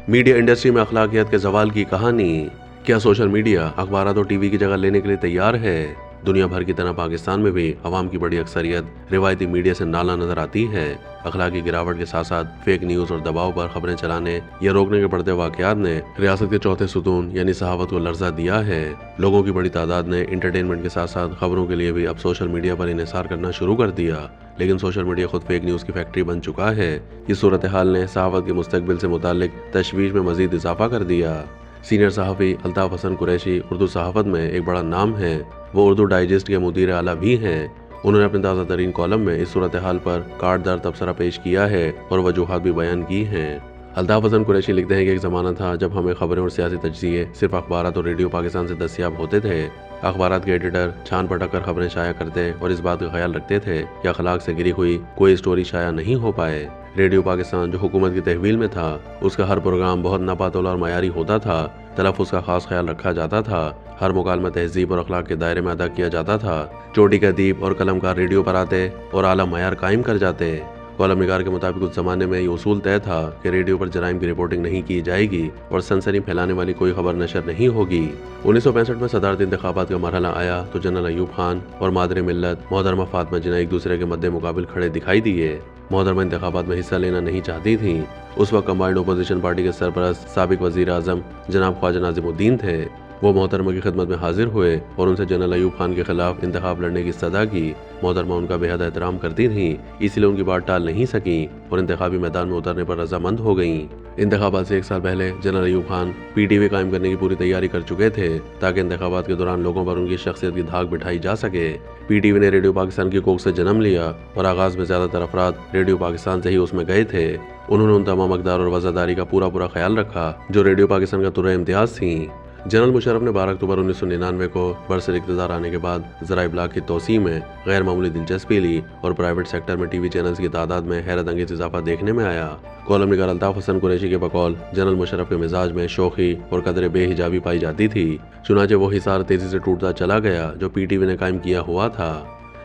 Media industry में अखलाकियत के जवाल की कहानी। क्या सोशल मीडिया अखबारात और टीवी की जगह लेने के लिए तैयार है? दुनिया भर की तरह पाकिस्तान में भी अवाम की बड़ी अक्सरियत रिवायती मीडिया से नाला नजर आती है। अखलाकी गिरावट के साथ साथ फेक न्यूज और दबाव पर खबरें चलाने या रोकने के बढ़ते वाकयात ने रियासत के चौथे सुतून यानी सहावत को लर्जा दिया है। लोगों की बड़ी तादाद ने इंटरटेनमेंट के साथ साथ खबरों के लिए भी अब सोशल मीडिया पर इन्हिसार करना शुरू कर दिया। लेकिन सोशल मीडिया खुद फेक न्यूज की फैक्ट्री बन चुका है। इस सूरत हाल ने सहावत के मुस्तकबिल से मुतालिक तशवीश में मजीद इजाफा कर दिया। सीनियर सहाफ़ी अल्ताफ हसन कुरैशी उर्दू सहाफ़त में एक बड़ा नाम है। वो उर्दू डाइजेस्ट के मुदीर आला भी हैं। उन्होंने अपने ताज़ा तरीन कॉलम में इस सूरत हाल पर काटदार तबसरा पेश किया है और वजूहात भी बयान की हैं। अल्ताफ हसन कुरैशी लिखते हैं कि एक ज़माना था जब हमें खबरें और सियासी तज्ज़िये सिर्फ अखबारात और रेडियो पाकिस्तान से दस्तियाब होते थे। अखबारात के एडिटर छान पटक कर खबरें शाया करते और इस बात का ख्याल रखते थे कि अखलाक से गिरी हुई कोई स्टोरी शाया नहीं हो पाए। रेडियो पाकिस्तान जो हुकूमत की तहवील में था, उसका हर प्रोग्राम बहुत नापातोल और मयारी होता था। तलफ़्फ़ुज़ का खास ख्याल रखा जाता था। हर मुकालमा तहजीब और अखलाक के दायरे में अदा किया जाता था। चोटी का अदीब और कलमकार रेडियो पर आते और आला मयार कायम कर जाते। कॉलम निगार के मुताबिक उस जमाने में ये उसूल तय था कि रेडियो पर जराइम की रिपोर्टिंग नहीं की जाएगी और सनसनी फैलाने वाली कोई खबर नशर नहीं होगी। 1965 में सदारती इंतखाबात का मरहला आया तो जनरल अयूब खान और मादर मिल्लत मोहतरमा फातिमा जिन्ना एक दूसरे के मद्दे मुकाबिल खड़े दिखाई दिए। मोहतरमा इंतखाबात में हिस्सा लेना नहीं चाहती थी। उस वक्त कंबाइंड अपोजिशन पार्टी के सरपरस्त साबिक वजीर आजम जनाब ख्वाजा नाजिमुद्दीन थे। वो मोहतरमा की खिदमत में हाजिर हुए और उनसे जनरल अयूब खान के खिलाफ इंतखाब लड़ने की सदा की। मोहतरमा उनका बेहद एहतराम करती थी, इसलिए उनकी बात टाल नहीं सकी और इंतखाबी मैदान में उतरने पर रजामंद हो गईं। इंतखाबात से एक साल पहले जनरल अयूब खान PTV कायम करने की पूरी तैयारी कर चुके थे ताकि इंतखाबात के दौरान लोगों पर उनकी शख्सियत की धाक बिठाई जा सके। PTV ने रेडियो पाकिस्तान की कोख से जन्म लिया और आगाज में ज्यादातर अफराद रेडियो पाकिस्तान से ही उसमें गए थे। उन्होंने उन तमाम अक़दार और वज़ादारी का पूरा ख्याल रखा जो रेडियो पाकिस्तान का तुर्रा इम्तियाज थी। जनरल मुशर्रफ ने 12 अक्टूबर 1999 को बरसर इक़्तिदार आने के बाद ज़राए इब्लाग की तोसी में गैर मामूली दिलचस्पी ली और प्राइवेट सेक्टर में TV चैनल्स की तादाद में हैरत अंगेज इजाफा देखने में आया। कॉलम निगार अल्ताफ हसन कुरैशी के बकौल जनरल मुशर्रफ के मिजाज में शोखी और कदर बेहिजाबी पाई जाती थी। चुनाचे वो हिसार तेजी से टूटता चला गया जो PTV ने कायम किया हुआ था।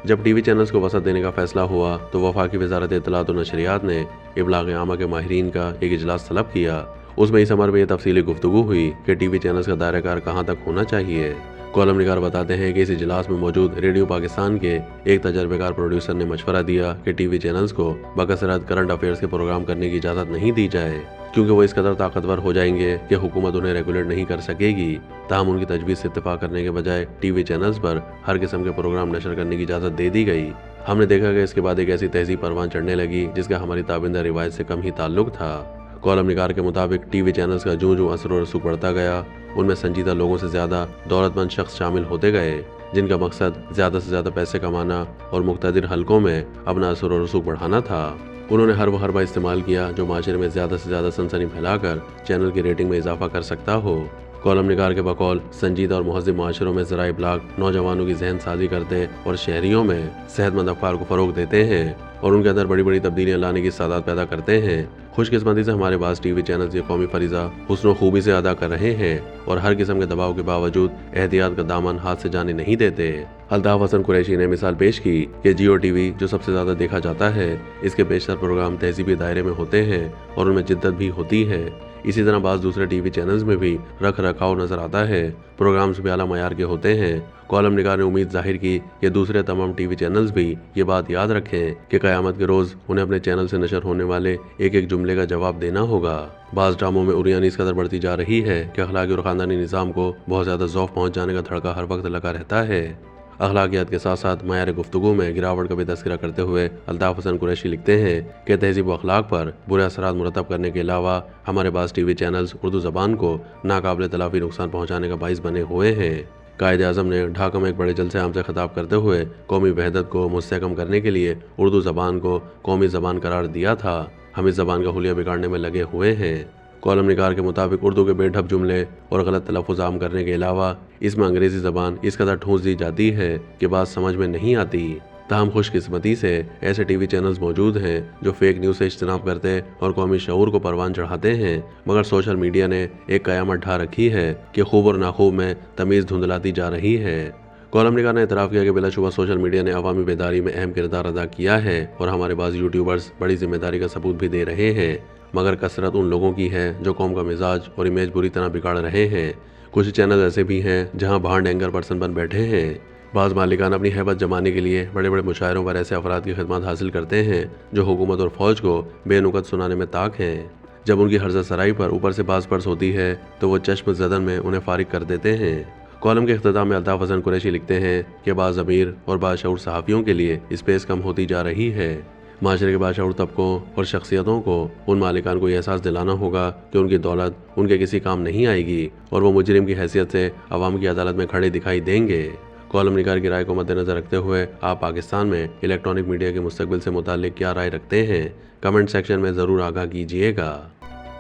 जब TV चैनल्स को वसअत देने का फैसला हुआ तो वफाकी वजारत इत्तलात और नशरियात ने इब्लाग आमा के माहिरीन का एक इजलास तलब किया। उसमें इस अमर में यह तफसीली गुफ्तगू हुई कि TV चैनल्स का दायरा कार कहाँ तक होना चाहिए। कॉलम निगार बताते हैं कि इस इजलास में मौजूद रेडियो पाकिस्तान के एक तजर्बेकार प्रोड्यूसर ने मशवरा दिया कि TV चैनल्स को बकसरत करंट अफेयर्स के प्रोग्राम करने की इजाज़त नहीं दी जाए क्योंकि वो इस कदर ताकतवर हो जाएंगे कि हुकूमत उन्हें रेगुलेट नहीं कर सकेगी। ताहम उनकी तजवीज़ से इत्तेफाक करने के बजाय TV चैनल्स पर हर किस्म के प्रोग्राम नशर करने की इजाज़त दे दी गई। हमने देखा कि इसके बाद एक ऐसी तहजीब परवान चढ़ने लगी जिसका हमारी ताबिंदा रिवायत से कम ही ताल्लुक था। कॉलम निगार के मुताबिक TV चैनल्स का जूं जूं असर और रसूख बढ़ता गया, उनमें संजीदा लोगों से ज़्यादा दौलतमंद शख्स शामिल होते गए जिनका मकसद ज़्यादा से ज़्यादा पैसे कमाना और मुख्तदिर हलकों में अपना असर और रसूख बढ़ाना था। उन्होंने हर वो हरबा इस्तेमाल किया जो माशरे में ज़्यादा से ज़्यादा सनसनी फैलाकर चैनल की रेटिंग में इजाफा कर सकता हो। कॉलम निगार के बकौल संजीदा और मुहज़्ज़िब माशरों में ज़राए इब्लाग नौजवानों की जहन साजी करते और शहरियों में सेहतमंद अफ़कार को फ़रोग़ देते हैं और उनके अंदर बड़ी बड़ी तब्दीलियाँ लाने की सादात पैदा करते हैं। खुशकिस्मती से हमारे पास TV चैनल्स ये कौमी फरीज़ा हुस्न खूबी से अदा कर रहे हैं और हर किस्म के दबाव के बावजूद एहतियात का दामन हाथ से जाने नहीं देते। अल्ताफ हसन कुरैशी ने मिसाल पेश की कि Jio TV जो सबसे ज़्यादा देखा जाता है, इसके बेशतर प्रोग्राम तहजीबी दायरे में होते हैं और उनमें जिद्दत भी होती है। इसी तरह बाज़ दूसरे TV चैनल्स में भी रख रखाव नज़र आता है, प्रोग्राम्स भी आला मयार के होते हैं। कॉलम निगार ने उम्मीद जाहिर की कि दूसरे तमाम TV चैनल्स भी ये बात याद रखें कि क़यामत के रोज़ उन्हें अपने चैनल से नशर होने वाले एक एक जुमले का जवाब देना होगा। बाज़ ड्रामों में उरियानी इस कदर बढ़ती जा रही है कि अखलाकी और ख़ानदानी निज़ाम को बहुत ज़्यादा ज़ौफ़ पहुँच जाने का धड़का हर वक्त लगा रहता है। अखलाकियात के साथ साथ मयार गुफ्तगू में गिरावट का भी तज़किरा करते हुए अल्ताफ हसन कुरैशी लिखते हैं कि तहज़ीब व अखलाक पर बुरे असरात मुरतब करने के अलावा हमारे पास TV चैनल्स उर्दू ज़बान को नाकाबिल तलाफ़ी नुकसान पहुँचाने का बाइस बने हुए हैं। कायद आज़म ने ढाका में एक बड़े जलसे आम से खिताब करते हुए कौमी वहदत को मुस्तहकम करने के लिए उर्दू ज़बान को कौमी ज़बान करार दिया था। हम इस ज़बान का हुलिया बिगाड़ने में लगे हुए हैं। कॉलम निगार के मुताबिक उर्दू के बेढब जुमले और गलत तलफ़्फ़ुज़ आम करने के अलावा इसमें अंग्रेज़ी ज़बान इस कदर ठूंस दी जाती है कि बात समझ में नहीं आती। ताहम खुशकिस्मती से ऐसे TV चैनल्स मौजूद हैं जो फेक न्यूज़ से इज्तनाब करते और कौमी शऊर को परवान चढ़ाते हैं, मगर सोशल मीडिया ने एक क़यामत ढा रखी है कि खूब और नाखूब में तमीज़ धुंधलाती जा रही है। कॉलम निगार ने इतराफ़ किया कि बिलाशुबा सोशल मीडिया ने अवामी बेदारी में अहम किरदार अदा किया है और हमारे पास यूट्यूबर्स बड़ी जिम्मेदारी का सबूत भी दे रहे हैं। मगर कसरत उन लोगों की है जो कौम का मिजाज और इमेज बुरी तरह बिगाड़ रहे हैं। कुछ चैनल ऐसे भी हैं जहां भांड एंकर पर्सन बन बैठे हैं। बाज़ मालिकान अपनी हैबत जमाने के लिए बड़े बड़े मुशायरों पर ऐसे अफराद की खिदमत हासिल करते हैं जो हुकूमत और फौज को बेनुकत सुनाने में ताक हैं। जब उनकी हर्जा सराई पर ऊपर से बाज पर्स होती है तो वो चश्म ज़दन में उन्हें फारिग कर देते हैं। कॉलम के इख्तिताम में अल्ताफ़ हसन कुरैशी लिखते हैं कि बाज़ अमीर और बाशऊर सहाफ़ियों के लिए स्पेस कम होती जा रही है। माशरे के बाशऊर तबकों और शख्सियतों को उन मालिकान को यह एहसास दिलाना होगा कि उनकी दौलत उनके किसी काम नहीं आएगी और वो मुजरिम की हैसियत से अवाम की अदालत में खड़े दिखाई देंगे। कॉलम निगार की राय को मद्देनजर रखते हुए आप पाकिस्तान में इलेक्ट्रॉनिक मीडिया के मुस्तकबिल से मुताल्लिक क्या राय रखते हैं, कमेंट सेक्शन में ज़रूर आगाह कीजिएगा।